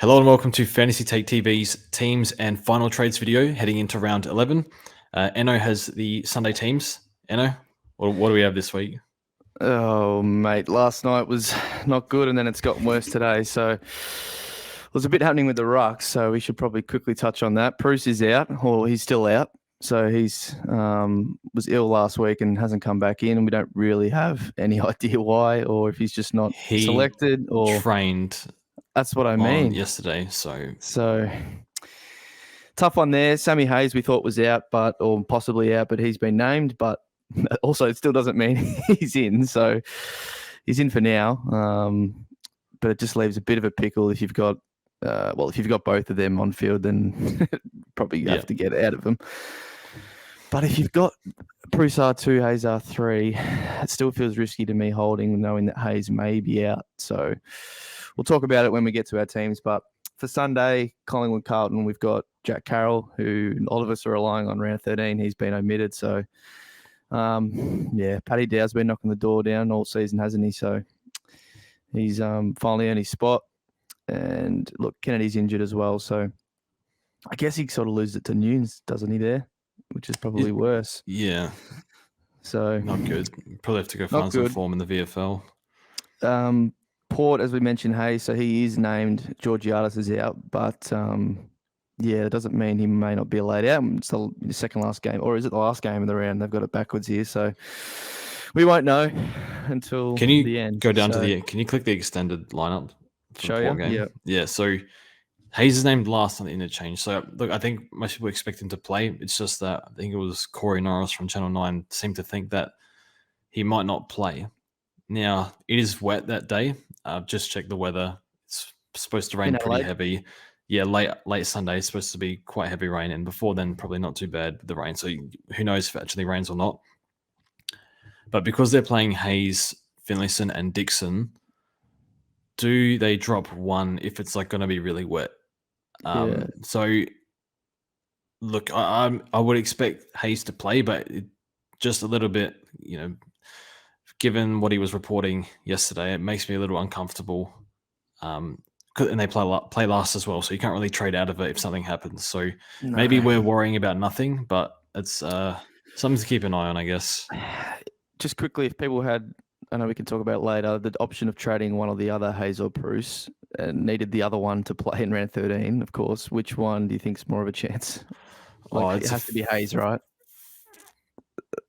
Hello and welcome to Fantasy Take TV's teams and final trades video heading into round 11. Eno has the Sunday teams. Eno, what do we have this week? Oh, mate, last night was not good, and then it's gotten worse today. So there's a bit happening with the Ruck, so we should probably quickly touch on that. Bruce is out, or he's still out. So he's was ill last week and hasn't come back in, and we don't really have any idea why, or if he's just not selected, or trained that's what I on mean. yesterday. So tough one there. Sammy Hayes we thought was out, or possibly out, but he's been named, but also it still doesn't mean he's in. So he's in for now. But it just leaves a bit of a pickle if you've got, if you've got both of them on field, then probably have to get out of them. But if you've got Bruce R2, Hayes R3, it still feels risky to me holding, knowing that Hayes may be out. So we'll talk about it when we get to our teams. But for Sunday, Collingwood Carlton, we've got Jack Carroll, who all of us are relying on round 13. He's been omitted. So, Paddy Dow's been knocking the door down all season, hasn't he? So he's finally earned his spot. And look, Kennedy's injured as well. So I guess he sort of loses it to Nunes, doesn't he, there? Which is probably worse. Yeah. So not good. Probably have to go find some form in the VFL. Port, as we mentioned, Hayes, so he is named. Georgiades is out, but it doesn't mean he may not be laid out. It's the second last game, or is it the last game of the round? They've got it backwards here, so we won't know until the end. Go down to the end? Can you click the extended lineup for the Port game? Yeah. So Hayes is named last on the interchange. So look, I think most people expect him to play. It's just that I think it was Corey Norris from Channel 9 seemed to think that he might not play. Now, it is wet that day. Just check the weather. It's supposed to rain pretty heavy. Yeah, late Sunday is supposed to be quite heavy rain, and before then, probably not too bad with the rain. So who knows if it actually rains or not. But because they're playing Hayes, Finlayson, and Dixon, do they drop one if it's going to be really wet? So, look, I would expect Hayes to play, but just a little bit, given what he was reporting yesterday, it makes me a little uncomfortable. And they play last as well, so you can't really trade out of it if something happens. So maybe we're worrying about nothing, but it's something to keep an eye on, I guess. Just quickly, if people had, I know we can talk about later, the option of trading one or the other, Hayes or Bruce, and needed the other one to play in round 13, of course, which one do you think is more of a chance? It has to be Hayes, right?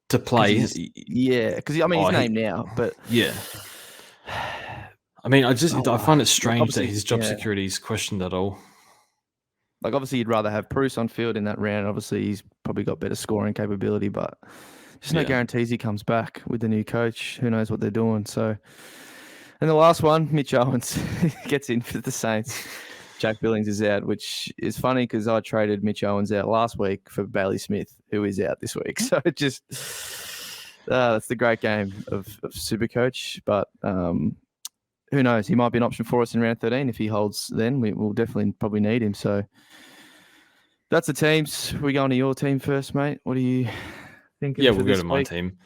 To play? Because he's named now, but... Yeah. I mean, I find it strange that his job security is questioned at all. Obviously, you'd rather have Bruce on field in that round. Obviously, he's probably got better scoring capability, but there's no guarantees he comes back with the new coach. Who knows what they're doing? So, and the last one, Mitch Owens gets in for the Saints. Jack Billings is out, which is funny because I traded Mitch Owens out last week for Bailey Smith, who is out this week. So it just that's the great game of Supercoach. But who knows? He might be an option for us in round 13 if he holds. Then we'll definitely probably need him. So that's the teams. We go on to your team first, mate. What do you think? Yeah, we'll go to my team.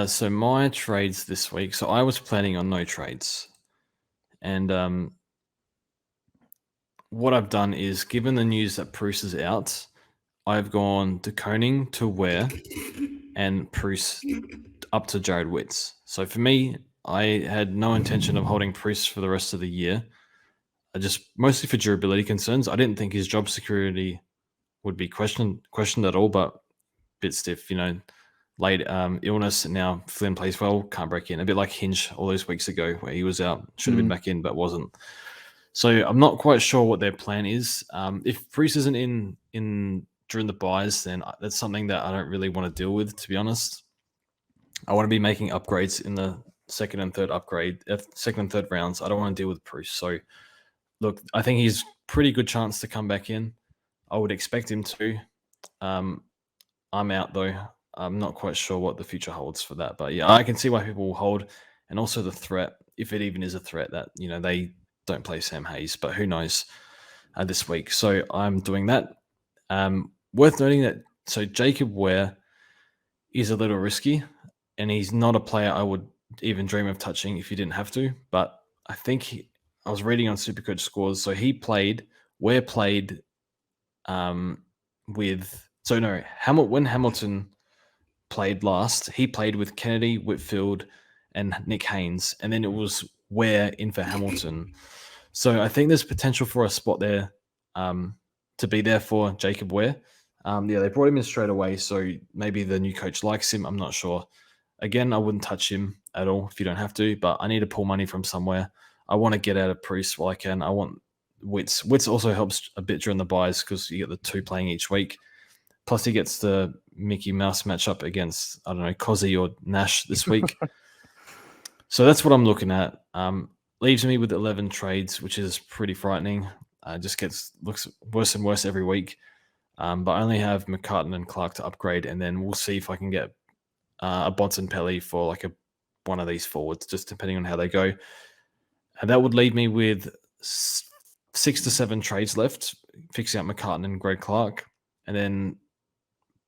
So my trades this week. So I was planning on no trades, and what I've done is, given the news that Bruce is out, I've gone to Koning to Ware and Bruce up to Jared Witts. So for me, I had no intention of holding Bruce for the rest of the year. Mostly for durability concerns. I didn't think his job security would be questioned at all, but a bit stiff, late illness, and now Flynn plays well, can't break in. A bit like Hinge all those weeks ago where he was out, should have been back in, but wasn't. So I'm not quite sure what their plan is. If Bruce isn't in during the buys, then that's something that I don't really want to deal with, to be honest. I want to be making upgrades in the second and third rounds. I don't want to deal with Bruce. So look, I think he's pretty good chance to come back in. I would expect him to. I'm out though. I'm not quite sure what the future holds for that. But yeah, I can see why people will hold. And also the threat, if it even is a threat, that they don't play Sam Hayes, but who knows this week. So I'm doing that. Worth noting that Jacob Ware is a little risky, and he's not a player I would even dream of touching if you didn't have to. But I think I was reading on Supercoach scores. So Ware played when Hamilton played last, he played with Kennedy, Whitfield, and Nick Haynes, and then it was Ware in for Hamilton. So I think there's potential for a spot there to be there for Jacob Ware. They brought him in straight away, so maybe the new coach likes him. I'm not sure. Again, I wouldn't touch him at all if you don't have to, but I need to pull money from somewhere. I want to get out of Bruce while I can. I want Wits. Wits also helps a bit during the buys because you get the two playing each week. Plus, he gets the Mickey Mouse matchup against, I don't know, Cozzy or Nash this week. So that's what I'm looking at. Leaves me with 11 trades, which is pretty frightening. Just looks worse and worse every week. But I only have McCartan and Clark to upgrade, and then we'll see if I can get a Bontempelli for like one of these forwards, just depending on how they go. And that would leave me with 6 to 7 trades left, fixing out McCartan and Greg Clark, and then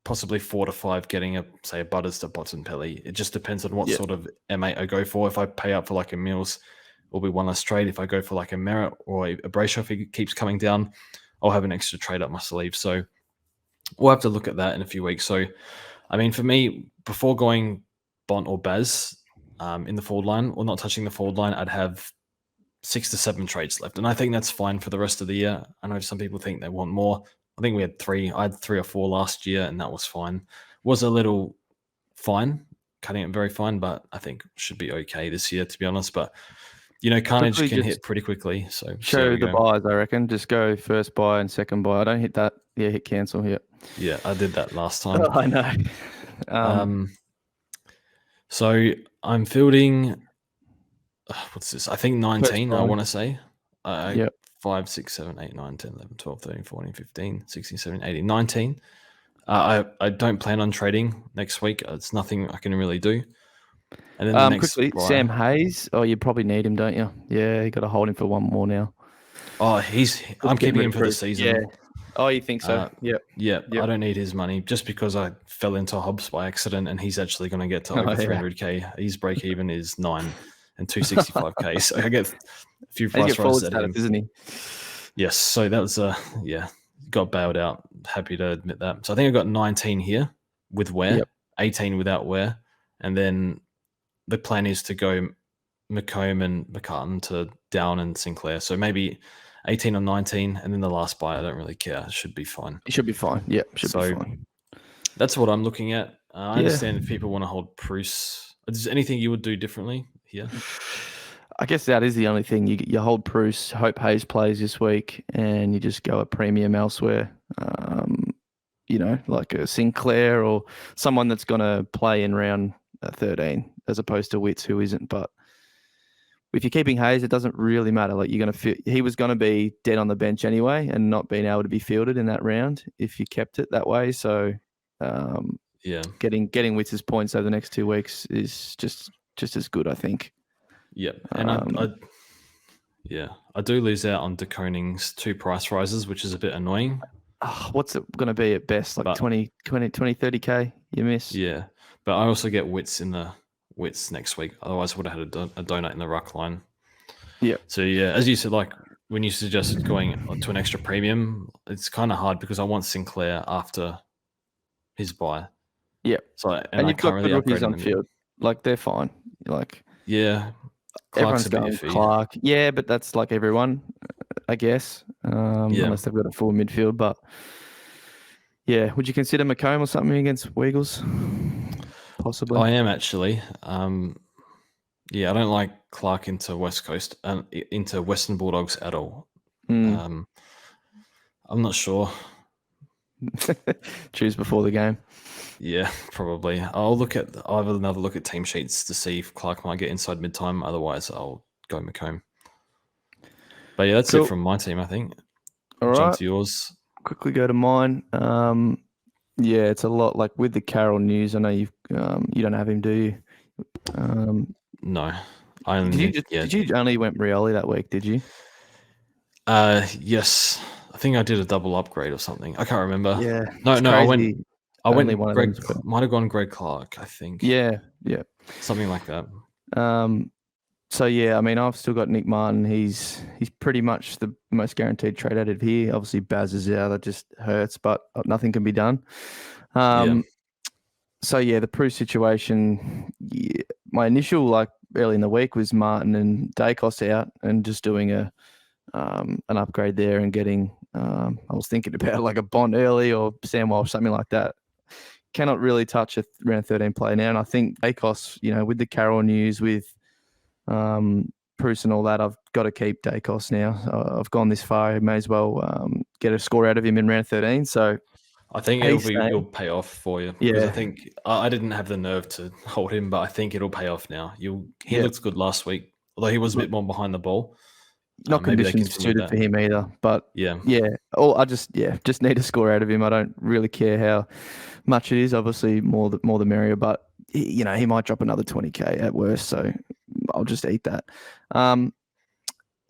possibly 4 to 5 getting a Butters to Bontempelli. It just depends on what sort of M8 I go for. If I pay up for like a Mills, it'll be one less trade. If I go for like a Merritt or a Brayshaw, if he keeps coming down, I'll have an extra trade up my sleeve. So we'll have to look at that in a few weeks. So, I mean, for me, before going Bont or Baz in the forward line, or not touching the forward line, I'd have 6 to 7 trades left. And I think that's fine for the rest of the year. I know some people think they want more. I think we had 3. I had 3 or 4 last year, and that was fine. Was a little fine, cutting it very fine, but I think should be okay this year, to be honest. But, Carnage can hit pretty quickly. So show the buys, I reckon. Just go first buy and second buy. I don't hit that. Yeah, hit cancel here. Yeah, I did that last time. I know. So I'm fielding, what's this? I think 19, I want to say. 5, 6, 7, 8, 9, 10, 11, 12, 13, 14, 15, 16, 17, 18, 19. I don't plan on trading next week. It's nothing I can really do. And then the next quickly, Sam Hayes. Oh, you probably need him, don't you? Yeah, you got to hold him for one more now. Oh, I'm keeping him for the season. Yeah. Oh, you think so? Yeah. I don't need his money just because I fell into Hobbs by accident, and he's actually going to get to over 300k. His break even is 9 and 265k. So I get a few price rises out of him, isn't he? Yes. So that was got bailed out. Happy to admit that. So I think I got 19 here with Ware, 18 without Ware, and then the plan is to go McComb and McCartan to Down and Sinclair. So maybe 18 or 19, and then the last buy, I don't really care. It should be fine. It should be fine. Yeah, should be fine. That's what I'm looking at. I understand if people want to hold Bruce. Is there anything you would do differently here? I guess that is the only thing. You hold Bruce, hope Hayes plays this week, and you just go a premium elsewhere. Like a Sinclair or someone that's going to play in round 13 as opposed to Witts, who isn't. But if you're keeping Hayes, it doesn't really matter. Like he was going to be dead on the bench anyway, and not being able to be fielded in that round if you kept it that way. So, getting Witts' points over the next 2 weeks is just as good, I think. Yeah, and I do lose out on DeConing's 2 price rises, which is a bit annoying. What's it going to be at best? Like 20, 30K you miss? Yeah, but I also get Witts next week. Otherwise, I would have had a donut in the ruck line. Yeah. So, as you said, like when you suggested going to an extra premium, it's kind of hard because I want Sinclair after his buy. Yeah. So, and you've got good rookies on field. Like, they're fine. Like, yeah. Clark's everyone's going Clark. Yeah, but that's like everyone, I guess. Unless they've got a full midfield. But yeah, would you consider McComb or something against Weagles? Possibly. I am actually. I don't like Clark into West Coast and into Western Bulldogs at all. I'm not sure. Choose before the game. Yeah, probably. I'll have another look at team sheets to see if Clark might get inside mid-time. Otherwise, I'll go McComb. But yeah, that's it from my team, I think. All Jump right. to yours. Quickly go to mine. It's a lot like with the Carroll news. I know you don't have him, do you? No. Did you only went Rioli that week, did you? Yes. I think I did a double upgrade or something. I can't remember. Yeah. No, I went only one Greg, of them. might have gone Greg Clark, I think. Yeah. Something like that. So yeah, I mean, I've still got Nick Martin. He's pretty much the most guaranteed trade out of here. Obviously, Baz is out. That just hurts, but nothing can be done. Yeah. So yeah, the Prue situation. Yeah, my initial early in the week was Martin and Dacos out, and just doing an upgrade there and getting. I was thinking about like a Bond early or Sam Walsh, something like that. Cannot really touch a round 13 play now, and I think Dacos, with the Carroll news, with Bruce and all that, I've got to keep Dacos now. I've gone this far. I may as well get a score out of him in round 13. So I think it'll pay off for you because I think I didn't have the nerve to hold him, but I think it'll pay off now. He looked good last week, although he was a bit more behind the ball. Not maybe they conditions continue suited for him either, but yeah. I just need a score out of him. I don't really care how much it is. Obviously, more the merrier. But he might drop another 20k at worst, so I'll just eat that.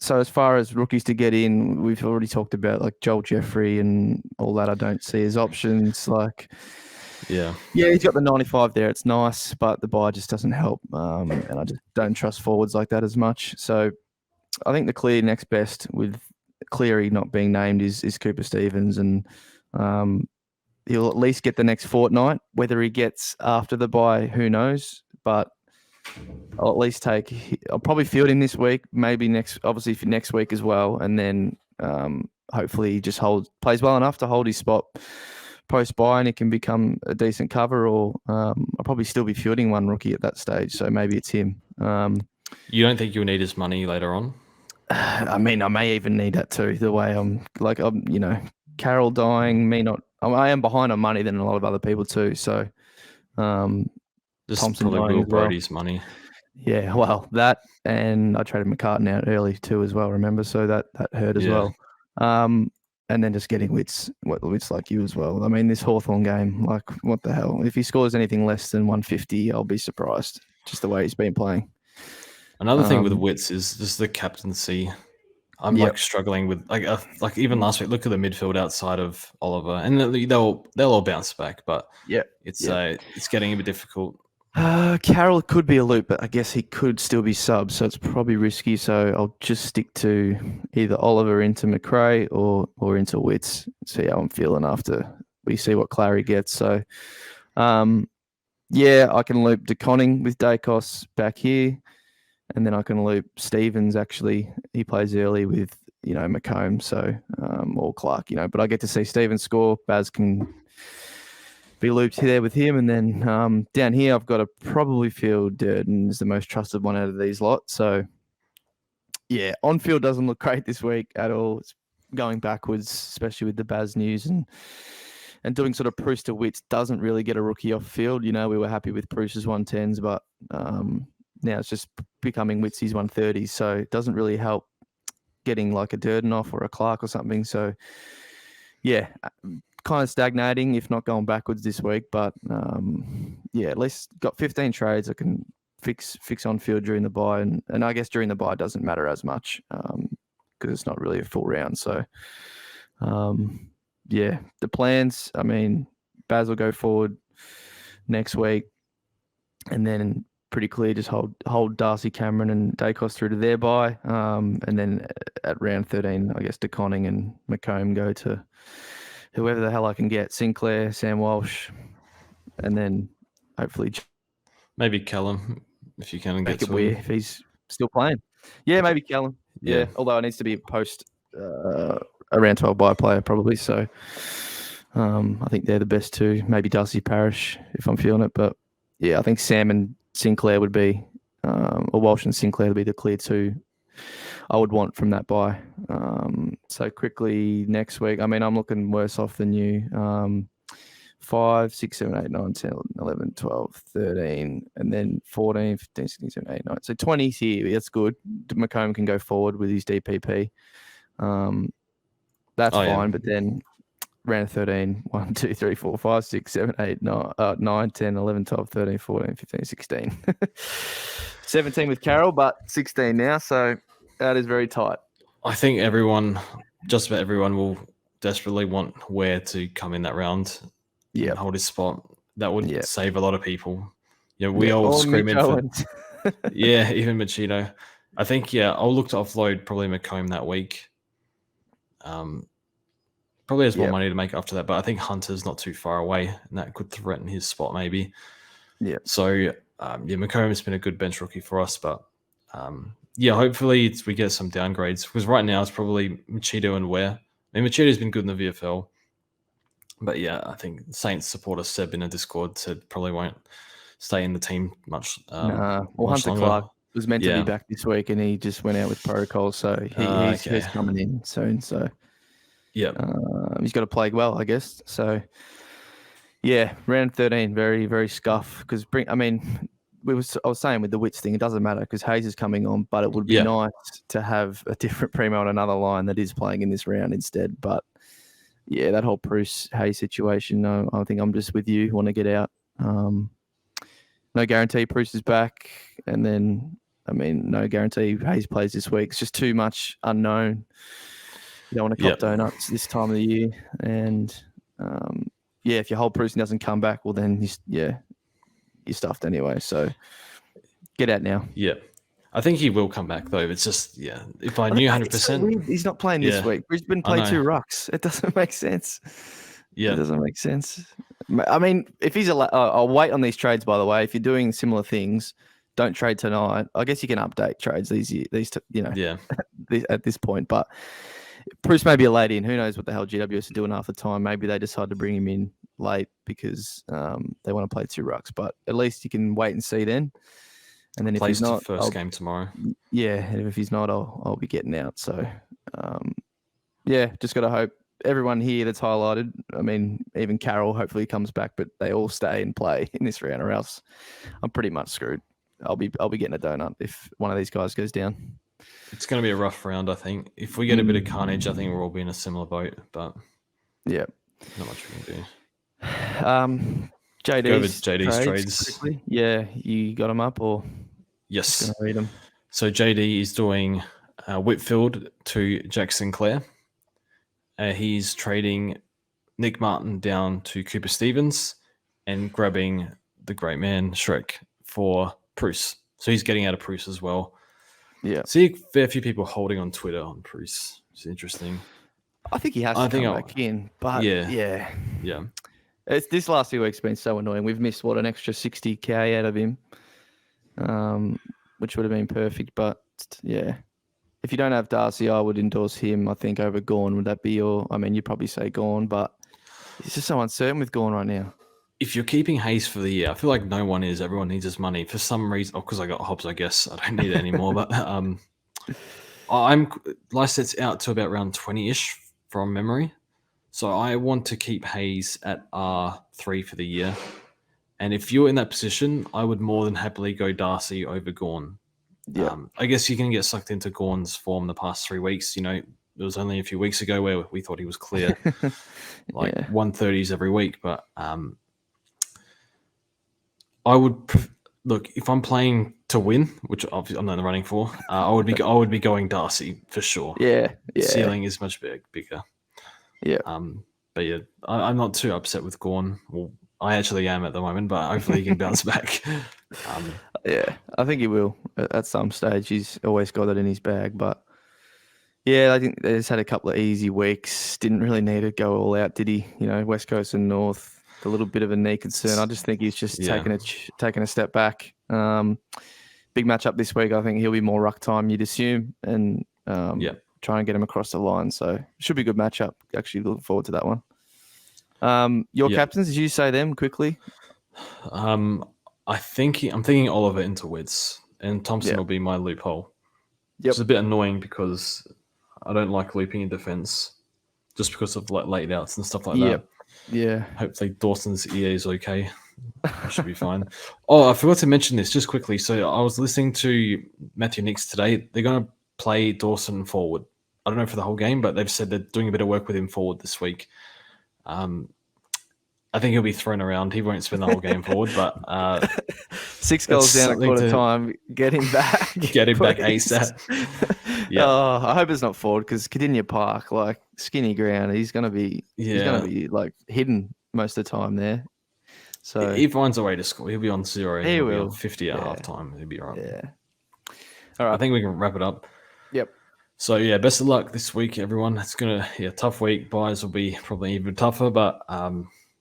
So as far as rookies to get in, we've already talked about like Joel Jeffrey and all that. I don't see as options. Yeah, he's got the 95 there. It's nice, but the buy just doesn't help. And I just don't trust forwards like that as much. So I think the clear next best, with Cleary not being named, is Cooper Stevens, and he'll at least get the next fortnight. Whether he gets after the bye, who knows? But I'll at least I'll probably field him this week, maybe obviously for next week as well, and then hopefully he just plays well enough to hold his spot post bye, and it can become a decent cover. Or I'll probably still be fielding one rookie at that stage, so maybe it's him. You don't think you'll need his money later on? I mean, I may even need that too. The way I'm Carroll dying, me not. I am behind on money than a lot of other people too. So, just Thompson probably Will Brody's money. Yeah, well, that, and I traded McCartan out early too as well. Remember, so that hurt as well. And then just getting Wits like you as well. I mean, this Hawthorn game, like, what the hell? If he scores anything less than 150, I'll be surprised. Just the way he's been playing. Another thing with Wits is just the captaincy. I'm struggling with like even last week. Look at the midfield outside of Oliver, and they'll all bounce back. But it's getting a bit difficult. Carroll could be a loop, but I guess he could still be sub, so it's probably risky. So I'll just stick to either Oliver into McRae or into Wits. See how I'm feeling after we see what Clary gets. So, I can loop DeConning with Dacos back here, and then I can loop Stevens. Actually, he plays early with McComb, so or Clark. But I get to see Stevens score. Baz can be looped there with him, and then down here I've got to probably feel Durden is the most trusted one out of these lot. So on field doesn't look great this week at all. It's going backwards, especially with the Baz news and doing sort of Bruce to Wits doesn't really get a rookie off field. We were happy with Bruce's 110s, but now it's just becoming Witsy's 130s, so it doesn't really help getting like a Durden off or a Clark or something. So kind of stagnating, if not going backwards this week. But at least got 15 trades I can fix on field during the bye, and I guess during the bye doesn't matter as much because it's not really a full round. So the plans. I mean, Baz will go forward next week, and then pretty clear just hold Darcy Cameron and Dacos through to their bye, and then at round 13, I guess DeConning and McComb go to whoever the hell I can get, Sinclair, Sam Walsh, and then hopefully maybe Callum, if you can get to him. If he's still playing. Yeah, maybe Callum. Yeah, although it needs to be post around 12 bye player probably. So I think they're the best two. Maybe Darcy Parish if I'm feeling it. But I think Sam and Sinclair would be, or Walsh and Sinclair would be the clear two I would want from that bye. So quickly next week, I mean, I'm looking worse off than you. 5, 6, 7, 8, 9, 10, 11, 12, 13, and then 14, 15, 16, 17, 18, 19. So 20's here. That's good. McComb can go forward with his DPP. That's fine. But then round 13, 1, 2, 3, 4, 5, 6, 7, 8, 9, 10, 11, 12, 13, 14, 15, 16. 17 with Carroll, but 16 now. So that is very tight. I think just about everyone will desperately want Ware to come in that round and hold his spot. That would save a lot of people. We all scream in for... even Machino. I think, I'll look to offload probably McComb that week. Probably has more money to make after that, but I think Hunter's not too far away, and that could threaten his spot maybe. Yeah. So, McComb has been a good bench rookie for us, but hopefully we get some downgrades, because right now it's probably Machito and Ware. I mean, Machito's been good in the VFL, but I think Saints supporter Seb in a Discord said probably won't stay in the team much. Well, much Hunter longer. Clark was meant to be back this week, and he just went out with protocol, so he's coming in soon. So he's got to play well, I guess. So round 13, very very scuff. Because I was saying with the Wits thing, it doesn't matter because Hayes is coming on, but it would be nice to have a different primo on another line that is playing in this round instead. But that whole Bruce Hayes situation, I think I'm just with you. Want to get out. No guarantee Bruce is back, and then no guarantee Hayes plays this week. It's just too much unknown. You don't want to cop donuts this time of the year, and if your whole Bruce doesn't come back, well then you're stuffed anyway. So get out now. Yeah. I think he will come back though. It's just if I knew 100%, he's not playing this week. Brisbane play 2 rucks. It doesn't make sense. Yeah, it doesn't make sense. I mean, if he's I'll wait on these trades. By the way, if you're doing similar things, don't trade tonight. I guess you can update trades these at this point. But Bruce may be a late in. Who knows what the hell GWS are doing half the time? Maybe they decide to bring him in late because they want to play 2 rucks. But at least you can wait and see then. And then if he's not, first game tomorrow. Yeah, and if he's not, I'll be getting out. So, just got to hope everyone here that's highlighted. I mean, even Carroll hopefully comes back, but they all stay and play in this round, or else I'm pretty much screwed. I'll be getting a donut if one of these guys goes down. It's going to be a rough round, I think. If we get a bit of carnage, I think we'll all be in a similar boat. But not much we can do. JD's trades. Quickly. Yeah, you got them up or? Yes. Going to read them. So JD is doing Whitfield to Jack Sinclair. He's trading Nick Martin down to Cooper Stevens and grabbing the great man Shrek for Bruce. So he's getting out of Bruce as well. Yeah. See a fair few people holding on Twitter on Bruce. It's interesting. I think he has to come back in, but yeah. It's this last few weeks been so annoying. We've missed an extra 60k out of him, which would have been perfect. But if you don't have Darcy, I would endorse him. I think over Gawn. Would that be your? I mean, you'd probably say Gawn, but it's just so uncertain with Gawn right now. If you're keeping Hayes for the year, I feel like no one is. Everyone needs his money for some reason. Because I got Hobbs, I guess I don't need it anymore. But I'm Lyset's out to about round 20-ish from memory. So I want to keep Hayes at R3 for the year. And if you're in that position, I would more than happily go Darcy over Gawn. Yeah. I guess you can get sucked into Gawn's form the past 3 weeks. It was only a few weeks ago where we thought he was clear, 130s every week. But I would look if I'm playing to win, which obviously I'm not in the running for. I would be going Darcy for sure. Yeah. Ceiling is much bigger. Yeah. But I'm not too upset with Gawn. Well, I actually am at the moment, but hopefully he can bounce back. I think he will at some stage. He's always got it in his bag. But I think they just had a couple of easy weeks. Didn't really need to go all out, did he? West Coast and North, a little bit of a knee concern. I just think he's just taking a step back. Big matchup this week. I think he'll be more ruck time, you'd assume, and try and get him across the line. So should be a good matchup. Actually, looking forward to that one. Your captains, did you say them quickly? I'm thinking Oliver into Wits, and Thompson will be my loophole. It's a bit annoying because I don't like looping in defense, just because of late outs and stuff like that. Yeah. Hopefully Dawson's ear is okay. I should be fine. Oh, I forgot to mention this just quickly. So I was listening to Matthew Nix today. They're going to play Dawson forward. I don't know for the whole game, but they've said they're doing a bit of work with him forward this week. I think he'll be thrown around. He won't spend the whole game forward, but 6 goals down at quarter time. Get him back. Get him back ASAP. I hope it's not forward because Cardinia Park, skinny ground, he's gonna be hidden most of the time there. So he finds a way to score. He'll be on 0. He will. 50 at halftime. He'll be right. Yeah. All right. I think we can wrap it up. Yep. So yeah, best of luck this week, everyone. It's gonna tough week. Buys will be probably even tougher, but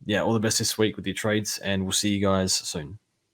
yeah, all the best this week with your trades, and we'll see you guys soon.